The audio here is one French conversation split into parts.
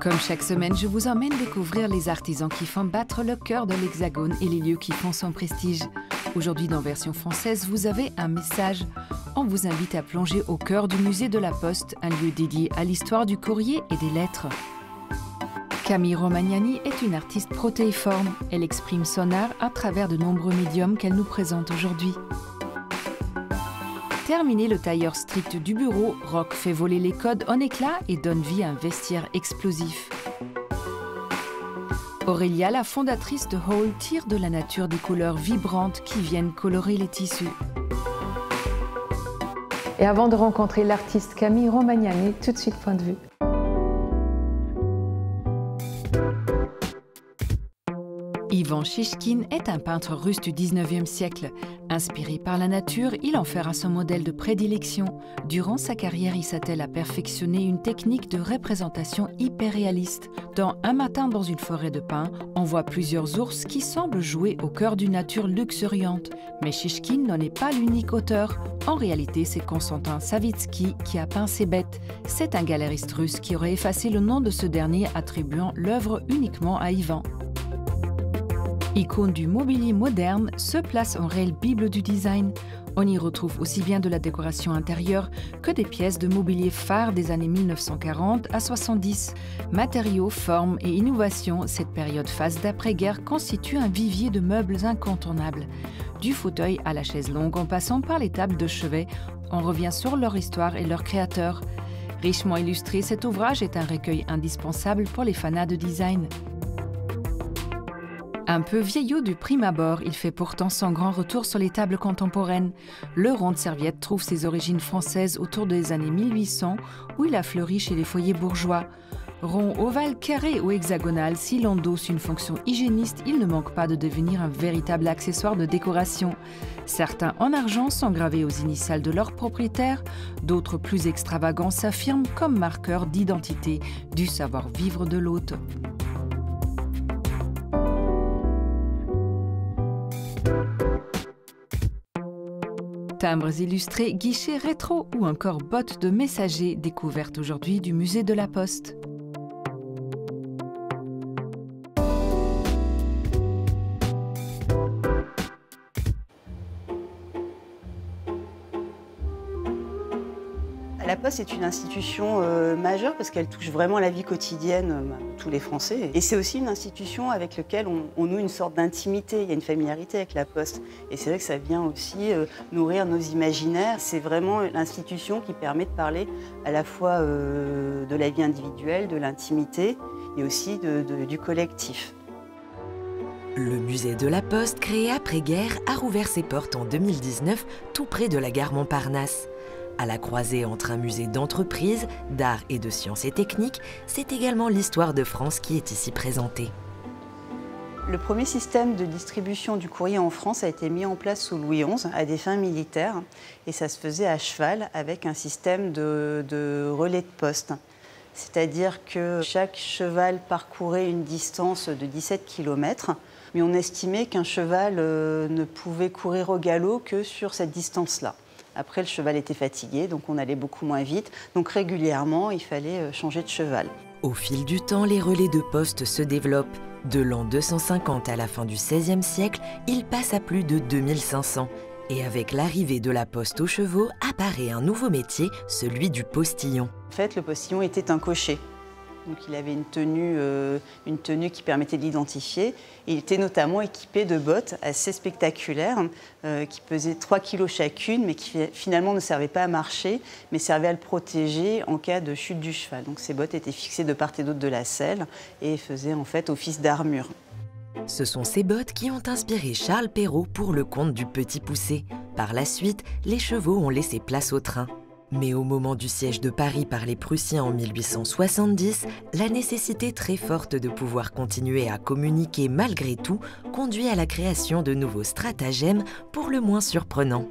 Comme chaque semaine, je vous emmène découvrir les artisans qui font battre le cœur de l'Hexagone et les lieux qui font son prestige. Aujourd'hui, dans version française, vous avez un message. On vous invite à plonger au cœur du musée de la Poste, un lieu dédié à l'histoire du courrier et des lettres. Camille Romagnani est une artiste protéiforme. Elle exprime son art à travers de nombreux médiums qu'elle nous présente aujourd'hui. Terminé le tailleur strict du bureau, Rock fait voler les codes en éclats et donne vie à un vestiaire explosif. Aurélia, la fondatrice de Hall, tire de la nature des couleurs vibrantes qui viennent colorer les tissus. Et avant de rencontrer l'artiste Camille Romagnani, tout de suite point de vue. Ivan Chichkine est un peintre russe du 19e siècle. Inspiré par la nature, il en fera son modèle de prédilection. Durant sa carrière, il s'attelle à perfectionner une technique de représentation hyper réaliste. Dans Un matin dans une forêt de pins, on voit plusieurs ours qui semblent jouer au cœur d'une nature luxuriante. Mais Chichkine n'en est pas l'unique auteur. En réalité, c'est Konstantin Savitsky qui a peint ces bêtes. C'est un galériste russe qui aurait effacé le nom de ce dernier, attribuant l'œuvre uniquement à Ivan. Icône du mobilier moderne, se place en réelle bible du design. On y retrouve aussi bien de la décoration intérieure que des pièces de mobilier phares des années 1940 à 70. Matériaux, formes et innovations, cette période phase d'après-guerre constitue un vivier de meubles incontournables. Du fauteuil à la chaise longue en passant par les tables de chevet, on revient sur leur histoire et leurs créateurs. Richement illustré, cet ouvrage est un recueil indispensable pour les fanas de design. Un peu vieillot du prime abord, il fait pourtant son grand retour sur les tables contemporaines. Le rond de serviette trouve ses origines françaises autour des années 1800, où il a fleuri chez les foyers bourgeois. Rond, ovale, carré ou hexagonal, s'il endosse une fonction hygiéniste, il ne manque pas de devenir un véritable accessoire de décoration. Certains en argent sont gravés aux initiales de leurs propriétaires, d'autres plus extravagants s'affirment comme marqueurs d'identité du savoir-vivre de l'hôte. Timbres illustrés, guichets rétro ou encore bottes de messager découvertes aujourd'hui du musée de la Poste. La Poste est une institution majeure parce qu'elle touche vraiment la vie quotidienne de tous les Français. Et c'est aussi une institution avec laquelle on noue une sorte d'intimité, il y a une familiarité avec la Poste. Et c'est vrai que ça vient aussi nourrir nos imaginaires. C'est vraiment l'institution qui permet de parler à la fois de la vie individuelle, de l'intimité et aussi du collectif. Le musée de la Poste, créé après-guerre, a rouvert ses portes en 2019, tout près de la gare Montparnasse. À la croisée entre un musée d'entreprise, d'art et de sciences et techniques, c'est également l'histoire de France qui est ici présentée. Le premier système de distribution du courrier en France a été mis en place sous Louis XI à des fins militaires et ça se faisait à cheval avec un système de relais de poste. C'est-à-dire que chaque cheval parcourait une distance de 17 km, mais on estimait qu'un cheval ne pouvait courir au galop que sur cette distance-là. Après, le cheval était fatigué, donc on allait beaucoup moins vite. Donc régulièrement, il fallait changer de cheval. Au fil du temps, les relais de poste se développent. De l'an 250 à la fin du XVIe siècle, ils passent à plus de 2500. Et avec l'arrivée de la poste aux chevaux, apparaît un nouveau métier, celui du postillon. En fait, le postillon était un cocher. Donc il avait une tenue qui permettait de l'identifier. Il était notamment équipé de bottes assez spectaculaires qui pesaient 3 kg chacune, mais qui finalement ne servaient pas à marcher, mais servaient à le protéger en cas de chute du cheval. Donc ces bottes étaient fixées de part et d'autre de la selle et faisaient en fait office d'armure. Ce sont ces bottes qui ont inspiré Charles Perrault pour le conte du Petit Poucet. Par la suite, les chevaux ont laissé place au train. Mais au moment du siège de Paris par les Prussiens en 1870, la nécessité très forte de pouvoir continuer à communiquer malgré tout conduit à la création de nouveaux stratagèmes pour le moins surprenants.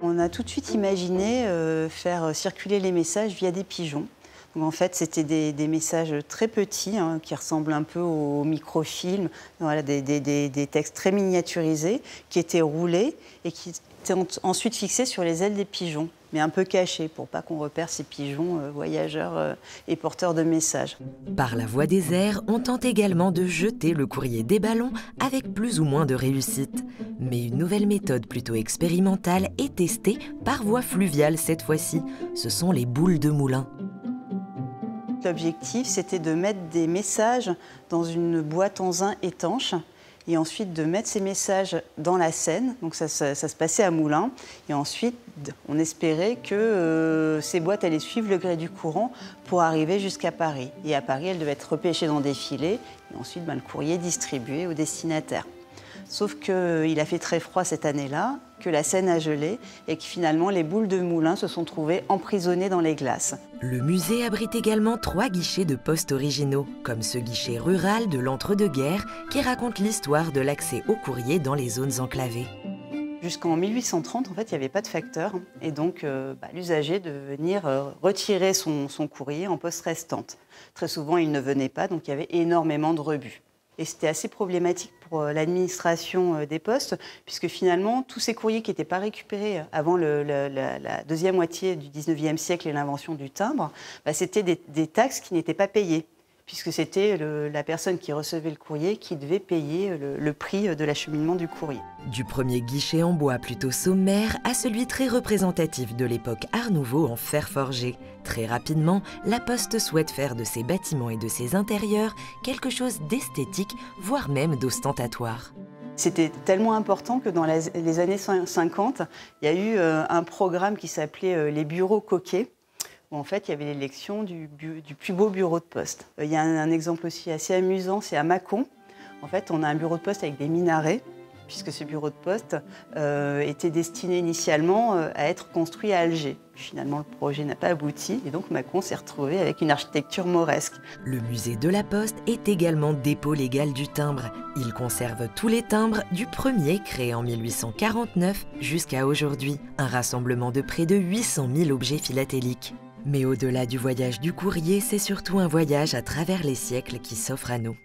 On a tout de suite imaginé faire circuler les messages via des pigeons. Donc en fait, c'était des messages très petits qui ressemblent un peu aux microfilms, voilà, des textes très miniaturisés qui étaient roulés et qui étaient ensuite fixés sur les ailes des pigeons, mais un peu cachés pour pas qu'on repère ces pigeons voyageurs et porteurs de messages. Par la voie des airs, on tente également de jeter le courrier des ballons avec plus ou moins de réussite. Mais une nouvelle méthode plutôt expérimentale est testée par voie fluviale cette fois-ci. Ce sont les boules de moulin. L'objectif, c'était de mettre des messages dans une boîte en zinc étanche et ensuite de mettre ces messages dans la Seine. Donc ça se passait à Moulins. Et ensuite, on espérait que ces boîtes allaient suivre le gré du courant pour arriver jusqu'à Paris. Et à Paris, elles devaient être repêchées dans des filets et ensuite le courrier distribué aux destinataires. Sauf qu'il a fait très froid cette année-là, que la Seine a gelé et que finalement les boules de moulin se sont trouvées emprisonnées dans les glaces. Le musée abrite également 3 guichets de poste originaux, comme ce guichet rural de l'entre-deux-guerres qui raconte l'histoire de l'accès au courrier dans les zones enclavées. Jusqu'en 1830, en fait, il n'y avait pas de facteur et donc l'usager devait venir retirer son courrier en poste restante. Très souvent, il ne venait pas, donc il y avait énormément de rebus. Et c'était assez problématique pour l'administration des postes, puisque finalement, tous ces courriers qui n'étaient pas récupérés avant la deuxième moitié du 19e siècle et l'invention du timbre, c'était des taxes qui n'étaient pas payées, puisque c'était la personne qui recevait le courrier qui devait payer le prix de l'acheminement du courrier. Du premier guichet en bois plutôt sommaire à celui très représentatif de l'époque Art Nouveau en fer forgé. Très rapidement, la Poste souhaite faire de ses bâtiments et de ses intérieurs quelque chose d'esthétique, voire même d'ostentatoire. C'était tellement important que dans les années 50, il y a eu un programme qui s'appelait les bureaux coquets, où en fait il y avait l'élection du plus beau bureau de poste. Il y a un exemple aussi assez amusant, c'est à Mâcon. En fait, on a un bureau de poste avec des minarets, puisque ce bureau de poste était destiné initialement à être construit à Alger. Finalement, le projet n'a pas abouti et donc Mâcon s'est retrouvé avec une architecture mauresque. Le musée de la Poste est également dépôt légal du timbre. Il conserve tous les timbres du premier créé en 1849 jusqu'à aujourd'hui. Un rassemblement de près de 800 000 objets philatéliques. Mais au-delà du voyage du courrier, c'est surtout un voyage à travers les siècles qui s'offre à nous.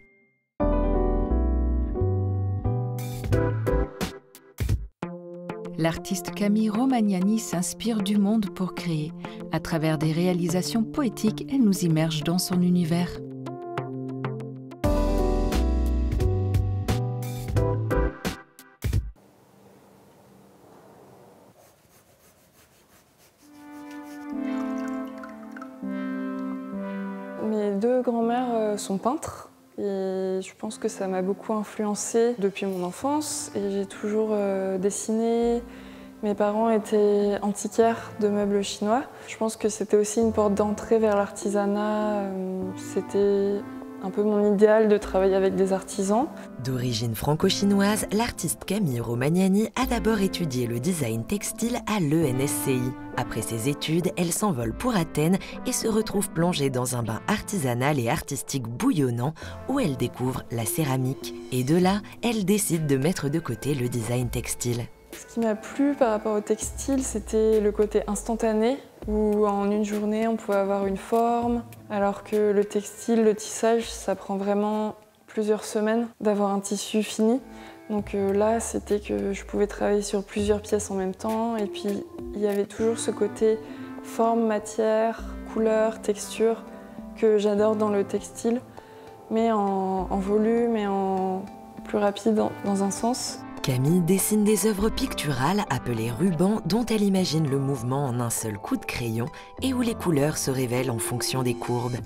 L'artiste Camille Romagnani s'inspire du monde pour créer. À travers des réalisations poétiques, elle nous immerge dans son univers. Mes deux grands-mères sont peintres. Et je pense que ça m'a beaucoup influencée depuis mon enfance et j'ai toujours dessiné. Mes parents étaient antiquaires de meubles chinois. Je pense que c'était aussi une porte d'entrée vers l'artisanat. C'était un peu mon idéal de travailler avec des artisans. D'origine franco-chinoise, l'artiste Camille Romagnani a d'abord étudié le design textile à l'ENSCI. Après ses études, elle s'envole pour Athènes et se retrouve plongée dans un bain artisanal et artistique bouillonnant où elle découvre la céramique. Et de là, elle décide de mettre de côté le design textile. Ce qui m'a plu par rapport au textile, c'était le côté instantané, où en une journée, on pouvait avoir une forme, alors que le textile, le tissage, ça prend vraiment plusieurs semaines d'avoir un tissu fini. Donc là, c'était que je pouvais travailler sur plusieurs pièces en même temps, et puis il y avait toujours ce côté forme, matière, couleur, texture, que j'adore dans le textile, mais en volume et en plus rapide dans un sens. Camille dessine des œuvres picturales appelées rubans dont elle imagine le mouvement en un seul coup de crayon et où les couleurs se révèlent en fonction des courbes.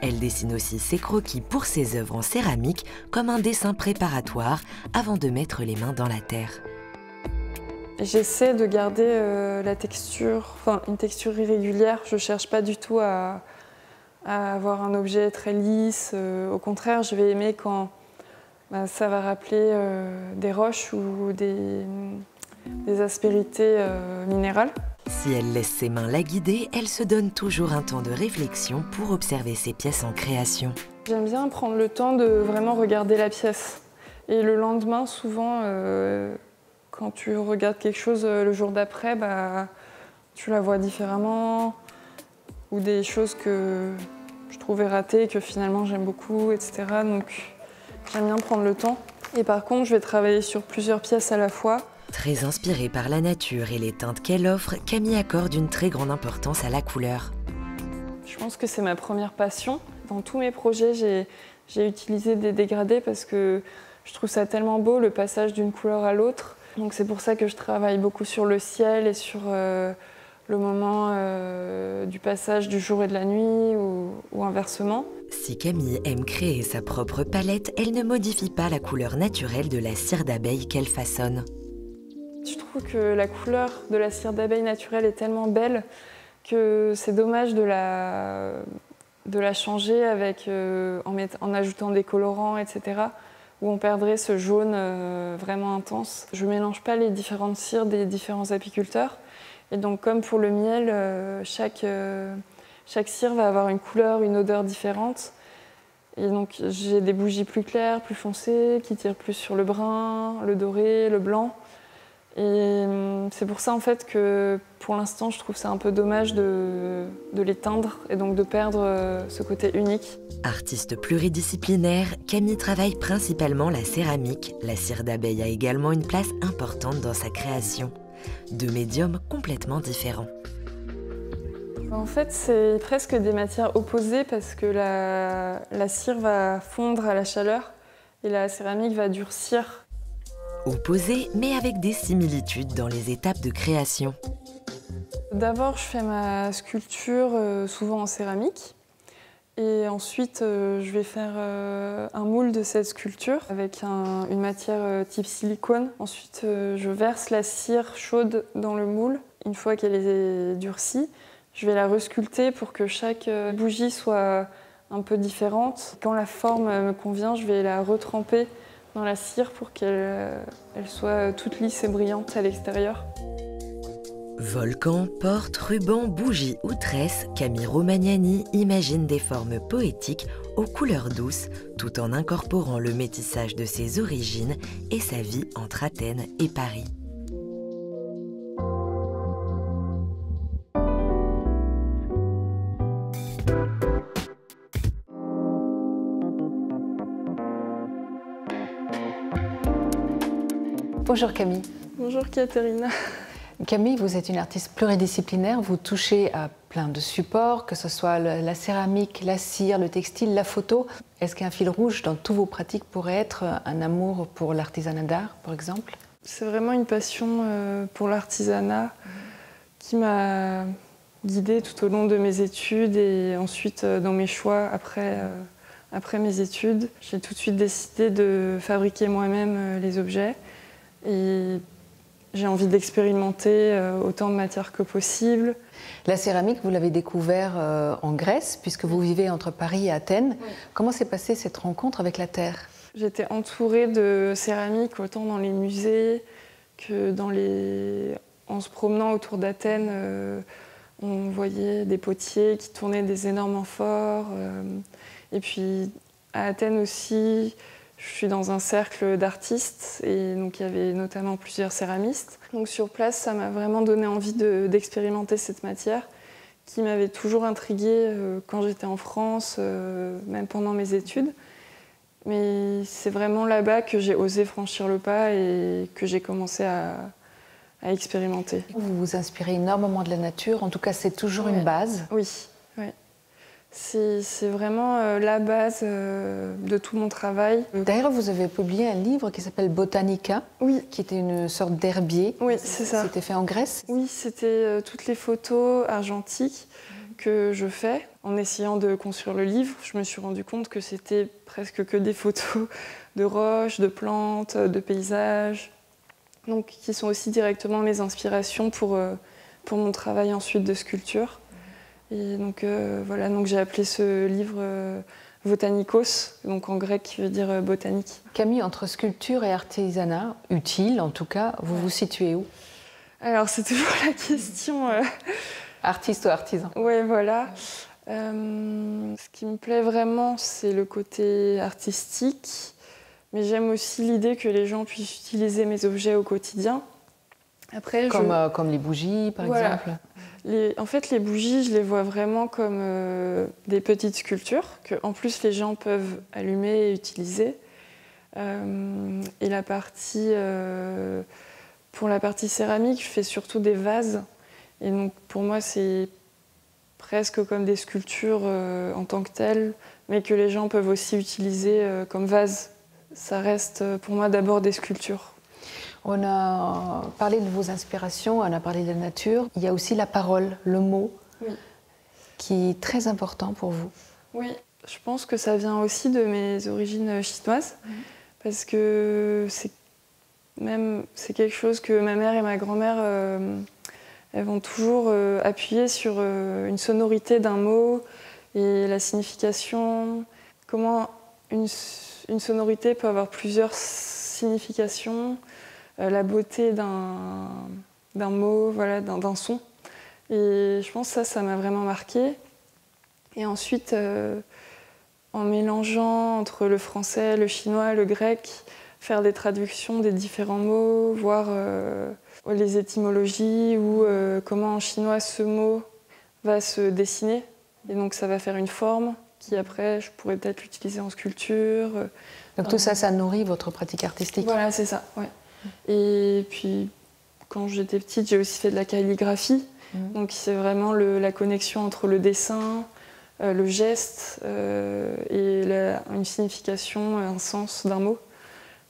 Elle dessine aussi ses croquis pour ses œuvres en céramique comme un dessin préparatoire avant de mettre les mains dans la terre. J'essaie de garder la texture, une texture irrégulière. Je ne cherche pas du tout à avoir un objet très lisse. Au contraire, je vais aimer quand ça va rappeler des roches ou des aspérités minérales. Si elle laisse ses mains la guider, elle se donne toujours un temps de réflexion pour observer ses pièces en création. J'aime bien prendre le temps de vraiment regarder la pièce. Et le lendemain, souvent, quand tu regardes quelque chose le jour d'après, tu la vois différemment. Ou des choses que je trouvais ratées et que finalement j'aime beaucoup, etc. Donc j'aime bien prendre le temps Et par contre, je vais travailler sur plusieurs pièces à la fois. Très inspirée par la nature et les teintes qu'elle offre, Camille accorde une très grande importance à la couleur. Je pense que c'est ma première passion. Dans tous mes projets, j'ai utilisé des dégradés parce que je trouve ça tellement beau, le passage d'une couleur à l'autre. Donc c'est pour ça que je travaille beaucoup sur le ciel et sur le moment du passage du jour et de la nuit ou inversement. Si Camille aime créer sa propre palette, elle ne modifie pas la couleur naturelle de la cire d'abeille qu'elle façonne. Je trouve que la couleur de la cire d'abeille naturelle est tellement belle que c'est dommage de la changer avec, en ajoutant des colorants, etc., où on perdrait ce jaune vraiment intense. Je ne mélange pas les différentes cires des différents apiculteurs. Et donc, comme pour le miel, chaque cire va avoir une couleur, une odeur différente. Et donc, j'ai des bougies plus claires, plus foncées, qui tirent plus sur le brun, le doré, le blanc. Et c'est pour ça en fait que pour l'instant je trouve ça un peu dommage de les teindre et donc de perdre ce côté unique. Artiste pluridisciplinaire, Camille travaille principalement la céramique. La cire d'abeille a également une place importante dans sa création. Deux médiums complètement différents. En fait c'est presque des matières opposées parce que la cire va fondre à la chaleur et la céramique va durcir. Opposés, mais avec des similitudes dans les étapes de création. D'abord, je fais ma sculpture souvent en céramique. Et ensuite, je vais faire un moule de cette sculpture avec une matière type silicone. Ensuite, je verse la cire chaude dans le moule. Une fois qu'elle est durcie, je vais la resculpter pour que chaque bougie soit un peu différente. Quand la forme me convient, je vais la retremper dans la cire pour qu'elle soit toute lisse et brillante à l'extérieur. Volcan, porte, ruban, bougie ou tresse, Camille Romagnani imagine des formes poétiques aux couleurs douces, tout en incorporant le métissage de ses origines et sa vie entre Athènes et Paris. Bonjour Camille. Bonjour Katharina. Camille, vous êtes une artiste pluridisciplinaire, vous touchez à plein de supports, que ce soit la céramique, la cire, le textile, la photo. Est-ce qu'un fil rouge dans toutes vos pratiques pourrait être un amour pour l'artisanat d'art, par exemple? C'est vraiment une passion pour l'artisanat qui m'a guidée tout au long de mes études et ensuite dans mes choix après mes études. J'ai tout de suite décidé de fabriquer moi-même les objets. Et j'ai envie d'expérimenter autant de matières que possible. La céramique, vous l'avez découvert en Grèce, puisque vous vivez entre Paris et Athènes. Oui. Comment s'est passée cette rencontre avec la terre? J'étais entourée de céramique autant dans les musées que en se promenant autour d'Athènes, on voyait des potiers qui tournaient des énormes amphores. Et puis à Athènes aussi, je suis dans un cercle d'artistes et donc il y avait notamment plusieurs céramistes. Donc sur place, ça m'a vraiment donné envie d'expérimenter cette matière qui m'avait toujours intriguée quand j'étais en France, même pendant mes études. Mais c'est vraiment là-bas que j'ai osé franchir le pas et que j'ai commencé à expérimenter. Vous vous inspirez énormément de la nature, en tout cas c'est toujours une base. Oui, oui. C'est vraiment la base de tout mon travail. D'ailleurs, vous avez publié un livre qui s'appelle Botanica, oui, qui était une sorte d'herbier. Oui, c'est ça. C'était fait en Grèce? Oui, c'était toutes les photos argentiques que je fais. En essayant de construire le livre, je me suis rendu compte que c'était presque que des photos de roches, de plantes, de paysages, donc qui sont aussi directement mes inspirations pour mon travail ensuite de sculpture. Et donc voilà, donc j'ai appelé ce livre Botanikos, donc en grec qui veut dire botanique. Camille, entre sculpture et artisanat, utile en tout cas, vous vous situez où? Alors c'est toujours la question. Artiste ou artisan? Oui, voilà. Ce qui me plaît vraiment, c'est le côté artistique, mais j'aime aussi l'idée que les gens puissent utiliser mes objets au quotidien. Après, comme les bougies, par exemple. En fait, les bougies, je les vois vraiment comme des petites sculptures que, en plus, les gens peuvent allumer et utiliser. Et la partie, pour la partie céramique, je fais surtout des vases. Et donc pour moi, c'est presque comme des sculptures en tant que telles, mais que les gens peuvent aussi utiliser comme vase. Ça reste pour moi d'abord des sculptures. On a parlé de vos inspirations, on a parlé de la nature. Il y a aussi la parole, le mot, oui, qui est très important pour vous. Oui, je pense que ça vient aussi de mes origines chinoises, parce que c'est quelque chose que ma mère et ma grand-mère elles vont toujours appuyer sur une sonorité d'un mot et la signification, comment une sonorité peut avoir plusieurs significations, la beauté d'un mot, voilà, d'un son. Et je pense que ça m'a vraiment marquée. Et ensuite, en mélangeant entre le français, le chinois, le grec, faire des traductions des différents mots, voir les étymologies ou comment en chinois ce mot va se dessiner. Et donc ça va faire une forme qui après je pourrais peut-être l'utiliser en sculpture. Donc tout ça, ça nourrit votre pratique artistique. Voilà, c'est ça, ouais. Et puis quand j'étais petite, j'ai aussi fait de la calligraphie. Donc c'est vraiment la connexion entre le dessin, le geste et une signification, un sens d'un mot.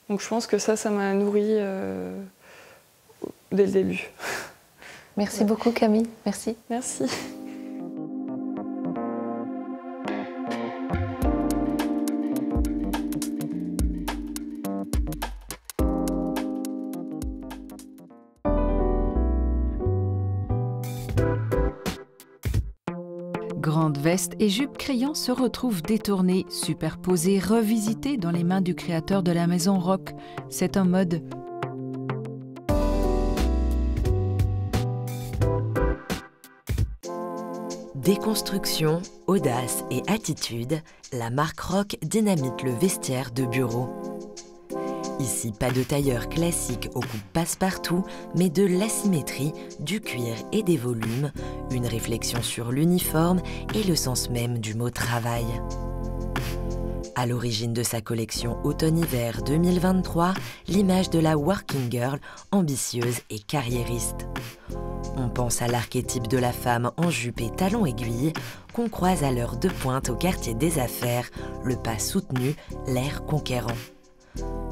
Donc je pense que ça m'a nourri dès le début. Merci beaucoup Camille, merci. Merci. Grande veste et jupe crayon se retrouvent détournées, superposées, revisitées dans les mains du créateur de la maison Rock. C'est un mode. Déconstruction, audace et attitude, la marque Rock dynamite le vestiaire de bureau. Ici, pas de tailleur classique aux coupes passe-partout, mais de l'asymétrie, du cuir et des volumes, une réflexion sur l'uniforme et le sens même du mot travail. À l'origine de sa collection automne-hiver 2023, l'image de la working girl ambitieuse et carriériste. On pense à l'archétype de la femme en jupe et talons aiguilles qu'on croise à l'heure de pointe au quartier des affaires, le pas soutenu, l'air conquérant.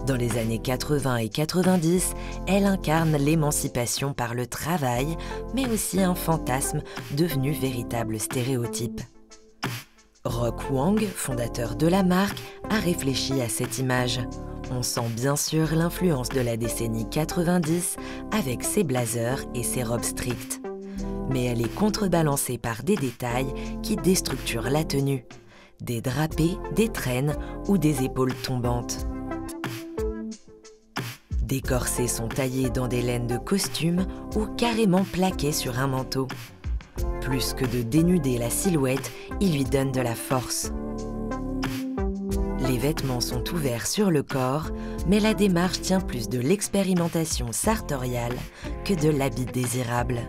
Dans les années 80 et 90, elle incarne l'émancipation par le travail, mais aussi un fantasme devenu véritable stéréotype. Rock Wang, fondateur de la marque, a réfléchi à cette image. On sent bien sûr l'influence de la décennie 90 avec ses blazers et ses robes strictes. Mais elle est contrebalancée par des détails qui déstructurent la tenue. Des drapés, des traînes ou des épaules tombantes. Des corsets sont taillés dans des laines de costume ou carrément plaqués sur un manteau. Plus que de dénuder la silhouette, il lui donne de la force. Les vêtements sont ouverts sur le corps, mais la démarche tient plus de l'expérimentation sartoriale que de l'habit désirable.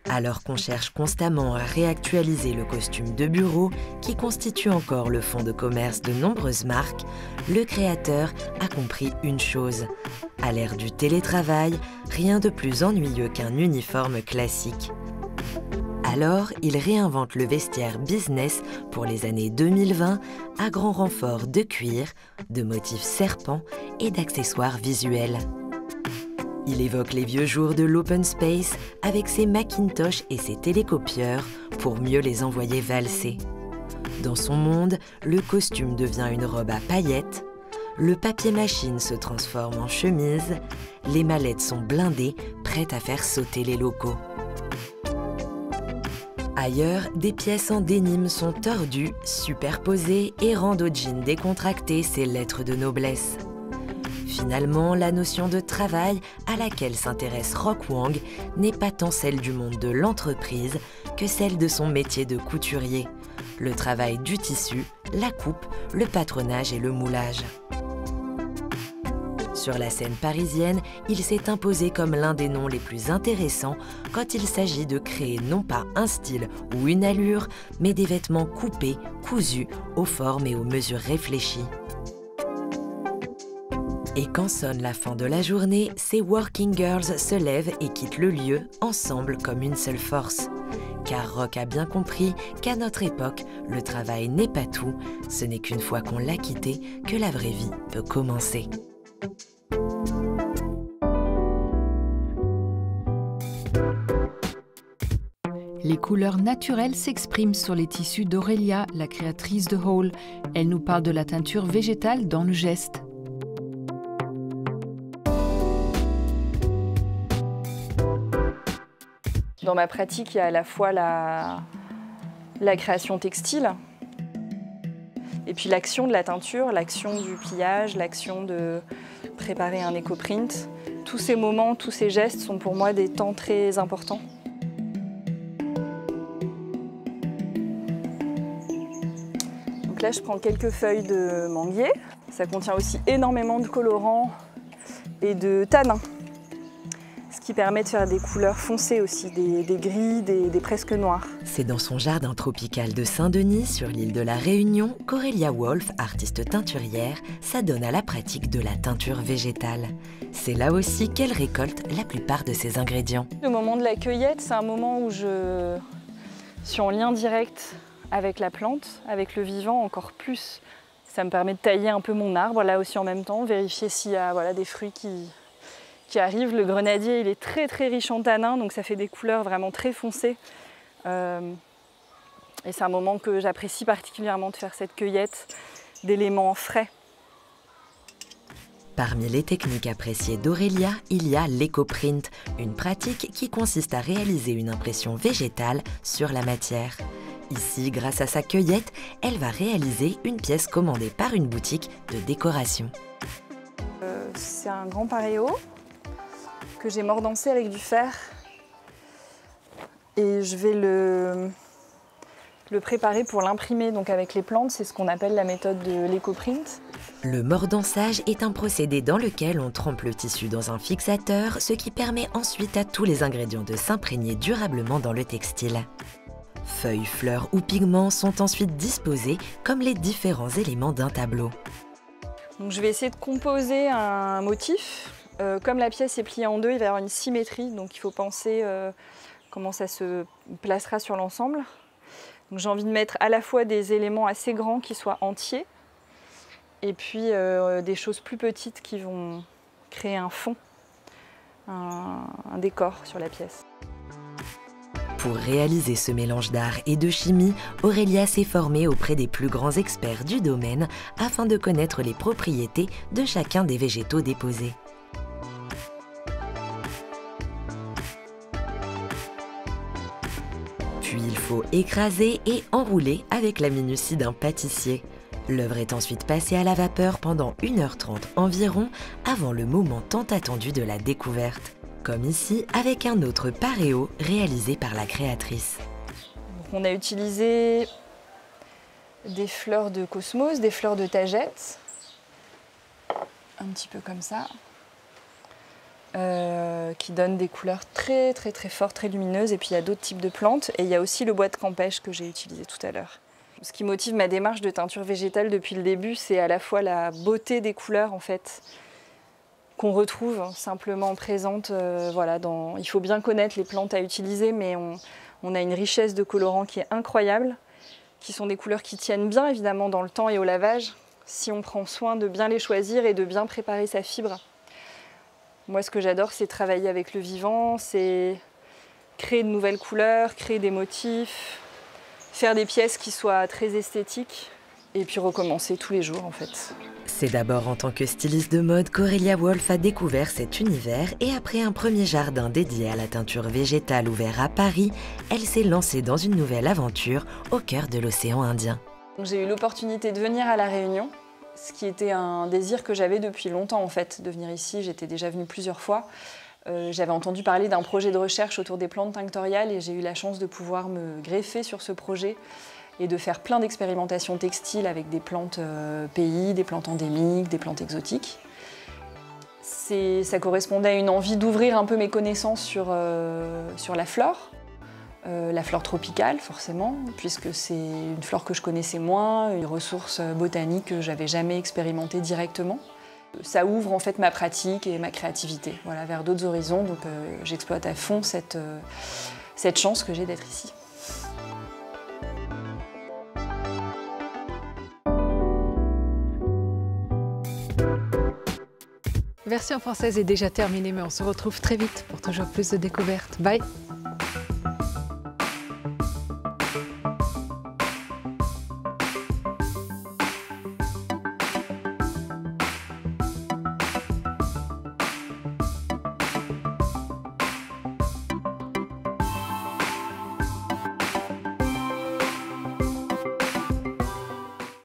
Alors qu'on cherche constamment à réactualiser le costume de bureau qui constitue encore le fond de commerce de nombreuses marques, le créateur a compris une chose. À l'ère du télétravail, rien de plus ennuyeux qu'un uniforme classique. Alors, il réinvente le vestiaire business pour les années 2020 à grand renfort de cuir, de motifs serpents et d'accessoires visuels. Il évoque les vieux jours de l'open space avec ses Macintosh et ses télécopieurs pour mieux les envoyer valser. Dans son monde, le costume devient une robe à paillettes, le papier machine se transforme en chemise, les mallettes sont blindées, prêtes à faire sauter les locaux. Ailleurs, des pièces en dénime sont tordues, superposées et rendent au jean décontracté ses lettres de noblesse. Finalement, la notion de travail à laquelle s'intéresse Rock Wang n'est pas tant celle du monde de l'entreprise que celle de son métier de couturier. Le travail du tissu, la coupe, le patronage et le moulage. Sur la scène parisienne, il s'est imposé comme l'un des noms les plus intéressants quand il s'agit de créer non pas un style ou une allure, mais des vêtements coupés, cousus, aux formes et aux mesures réfléchies. Et quand sonne la fin de la journée, ces working girls se lèvent et quittent le lieu, ensemble comme une seule force. Car Rock a bien compris qu'à notre époque, le travail n'est pas tout, ce n'est qu'une fois qu'on l'a quitté que la vraie vie peut commencer. Les couleurs naturelles s'expriment sur les tissus d'Aurélia, la créatrice de Hall. Elle nous parle de la teinture végétale dans le geste. Dans ma pratique, il y a à la fois la création textile et puis l'action de la teinture, l'action du pliage, l'action de préparer un éco-print. Tous ces moments, tous ces gestes sont pour moi des temps très importants. Donc là, je prends quelques feuilles de manguier. Ça contient aussi énormément de colorants et de tanins, ce qui permet de faire des couleurs foncées aussi, des gris, des presque noirs. C'est dans son jardin tropical de Saint-Denis, sur l'île de la Réunion, qu'Aurélia Wolf, artiste teinturière, s'adonne à la pratique de la teinture végétale. C'est là aussi qu'elle récolte la plupart de ses ingrédients. Le moment de la cueillette, c'est un moment où je suis en lien direct avec la plante, avec le vivant encore plus. Ça me permet de tailler un peu mon arbre là aussi en même temps, vérifier s'il y a des fruits qui arrivent. Le grenadier, il est très très riche en tanins, donc ça fait des couleurs vraiment très foncées. Et c'est un moment que j'apprécie particulièrement de faire cette cueillette d'éléments frais. Parmi les techniques appréciées d'Aurélia, il y a l'éco-print, une pratique qui consiste à réaliser une impression végétale sur la matière. Ici, grâce à sa cueillette, elle va réaliser une pièce commandée par une boutique de décoration. C'est un grand paréo que j'ai mordancé avec du fer et je vais le préparer pour l'imprimer donc avec les plantes. C'est ce qu'on appelle la méthode de l'éco-print. Le mordançage est un procédé dans lequel on trempe le tissu dans un fixateur, ce qui permet ensuite à tous les ingrédients de s'imprégner durablement dans le textile. Feuilles, fleurs ou pigments sont ensuite disposés comme les différents éléments d'un tableau. Donc je vais essayer de composer un motif. Comme la pièce est pliée en deux, il va y avoir une symétrie, donc il faut penser comment ça se placera sur l'ensemble. J'ai envie de mettre à la fois des éléments assez grands qui soient entiers, et puis des choses plus petites qui vont créer un fond, un décor sur la pièce. Pour réaliser ce mélange d'art et de chimie, Aurélia s'est formée auprès des plus grands experts du domaine afin de connaître les propriétés de chacun des végétaux déposés. Puis il faut écraser et enrouler avec la minutie d'un pâtissier. L'œuvre est ensuite passée à la vapeur pendant 1h30 environ avant le moment tant attendu de la découverte. Comme ici avec un autre paréo réalisé par la créatrice. On a utilisé des fleurs de cosmos, des fleurs de tagette, un petit peu comme ça, qui donnent des couleurs très très très fortes, très lumineuses. Et puis il y a d'autres types de plantes et il y a aussi le bois de campèche que j'ai utilisé tout à l'heure. Ce qui motive ma démarche de teinture végétale depuis le début, c'est à la fois la beauté des couleurs en fait, qu'on retrouve simplement présente. Il faut bien connaître les plantes à utiliser, mais on a une richesse de colorants qui est incroyable, qui sont des couleurs qui tiennent bien évidemment dans le temps et au lavage, si on prend soin de bien les choisir et de bien préparer sa fibre. Moi, ce que j'adore, c'est travailler avec le vivant, c'est créer de nouvelles couleurs, créer des motifs, faire des pièces qui soient très esthétiques, et puis recommencer tous les jours en fait. C'est d'abord en tant que styliste de mode qu'Aurélia Wolf a découvert cet univers et après un premier jardin dédié à la teinture végétale ouvert à Paris, elle s'est lancée dans une nouvelle aventure au cœur de l'océan Indien. J'ai eu l'opportunité de venir à La Réunion, ce qui était un désir que j'avais depuis longtemps en fait, de venir ici. J'étais déjà venue plusieurs fois. J'avais entendu parler d'un projet de recherche autour des plantes tinctoriales et j'ai eu la chance de pouvoir me greffer sur ce projet et de faire plein d'expérimentations textiles avec des plantes pays, des plantes endémiques, des plantes exotiques. Ça correspondait à une envie d'ouvrir un peu mes connaissances sur la flore tropicale forcément, puisque c'est une flore que je connaissais moins, une ressource botanique que j'avais jamais expérimentée directement. Ça ouvre en fait ma pratique et ma créativité, voilà, vers d'autres horizons. Donc j'exploite à fond cette chance que j'ai d'être ici. Version française est déjà terminée, mais on se retrouve très vite pour toujours plus de découvertes. Bye!